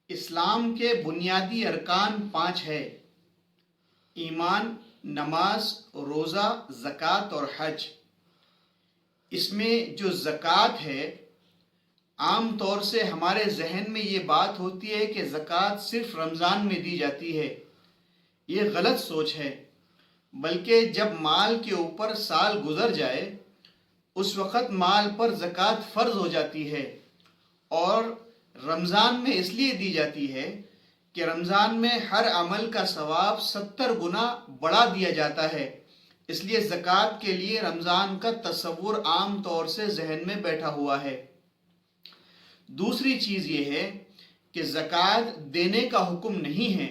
اسلام کے بنیادی ارکان 5 ہے: ایمان، نماز، روزہ، زکوٰۃ اور حج۔ اس میں جو زکوٰۃ ہے، عام طور سے ہمارے ذہن میں یہ بات ہوتی ہے کہ زکوٰۃ صرف رمضان میں دی جاتی ہے۔ یہ غلط سوچ ہے، بلکہ جب مال کے اوپر سال گزر جائے اس وقت مال پر زکوٰۃ فرض ہو جاتی ہے، اور رمضان میں اس لیے دی جاتی ہے کہ رمضان میں ہر عمل کا ثواب 70 گنا بڑھا دیا جاتا ہے۔ اس لیے زکوٰۃ کے لیے رمضان کا تصور عام طور سے ذہن میں بیٹھا ہوا ہے۔ دوسری چیز یہ ہے کہ زکوٰۃ دینے کا حکم نہیں ہے،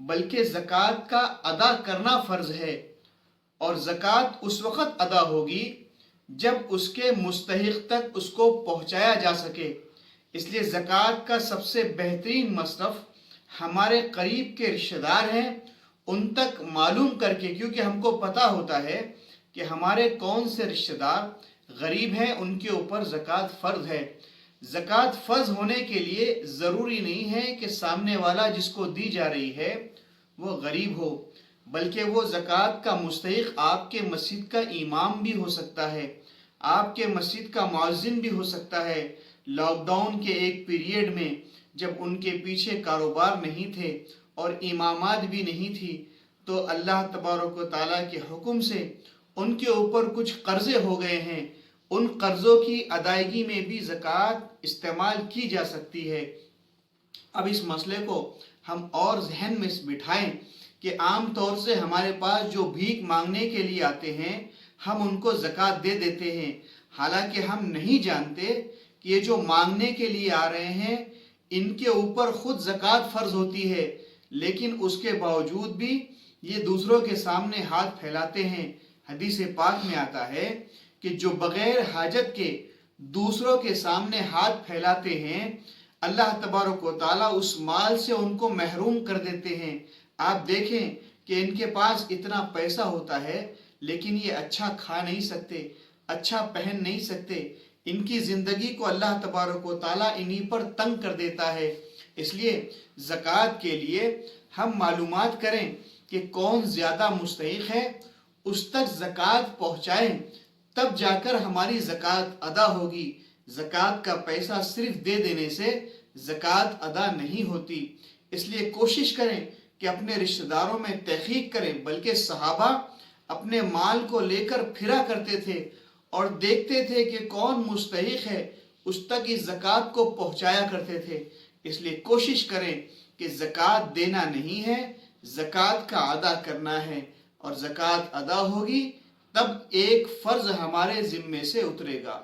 بلکہ زکوٰۃ کا ادا کرنا فرض ہے، اور زکوٰۃ اس وقت ادا ہوگی جب اس کے مستحق تک اس کو پہنچایا جا سکے۔ اس لیے زکوٰۃ کا سب سے بہترین مصرف ہمارے قریب کے رشتہ دار ہیں ان تک معلوم کر کے، کیونکہ ہم کو پتہ ہوتا ہے کہ ہمارے کون سے رشتہ دار غریب ہیں، ان کے اوپر زکوٰۃ فرض ہے۔ زکوٰۃ فرض ہونے کے لیے ضروری نہیں ہے کہ سامنے والا جس کو دی جا رہی ہے وہ غریب ہو، بلکہ وہ زکوٰۃ کا مستحق آپ کے مسجد کا امام بھی ہو سکتا ہے، آپ کے مسجد کا مؤذن بھی ہو سکتا ہے۔ لاک ڈاؤن کے ایک پیریڈ میں جب ان کے پیچھے کاروبار نہیں تھے اور امامات بھی نہیں تھی، تو اللہ تبارک و تعالیٰ کے حکم سے ان کے اوپر کچھ قرضے ہو گئے ہیں، ان قرضوں کی ادائیگی میں بھی زکوٰۃ استعمال کی جا سکتی ہے۔ اب اس مسئلے کو ہم اور ذہن میں بٹھائیں کہ عام طور سے ہمارے پاس جو بھیک مانگنے کے لیے آتے ہیں ہم ان کو زکوٰۃ دے دیتے ہیں، حالانکہ ہم نہیں جانتے کہ یہ جو مانگنے کے لیے آ رہے ہیں ان کے اوپر خود زکوٰۃ فرض ہوتی ہے، لیکن اس کے باوجود بھی یہ دوسروں کے سامنے ہاتھ پھیلاتے ہیں۔ حدیث پاک میں آتا ہے کہ جو بغیر حاجت کے دوسروں کے سامنے ہاتھ پھیلاتے ہیں اللہ تبارک و تعالیٰ اس مال سے ان کو محروم کر دیتے ہیں۔ آپ دیکھیں کہ ان کے پاس اتنا پیسہ ہوتا ہے لیکن یہ اچھا کھا نہیں سکتے، اچھا پہن نہیں سکتے، ان کی زندگی کو اللہ تبارک و تعالیٰ انہی پر تنگ کر دیتا ہے۔ اس لیے زکوٰۃ کے لیے ہم معلومات کریں کہ کون زیادہ مستحق ہے، اس تک زکوٰۃ پہنچائیں، تب جا کر ہماری زکوٰۃ ادا ہوگی۔ زکوٰۃ کا پیسہ صرف دے دینے سے زکوٰۃ ادا نہیں ہوتی۔ اس لیے کوشش کریں کہ اپنے رشتہ داروں میں تحقیق کریں، بلکہ صحابہ اپنے مال کو لے کر پھرا کرتے تھے اور دیکھتے تھے کہ کون مستحق ہے، اس تک اس زکوٰۃ کو پہنچایا کرتے تھے۔ اس لیے کوشش کریں کہ زکوٰۃ دینا نہیں ہے، زکوٰۃ کا ادا کرنا ہے، اور زکوٰۃ ادا ہوگی تب ایک فرض ہمارے ذمے سے اترے گا۔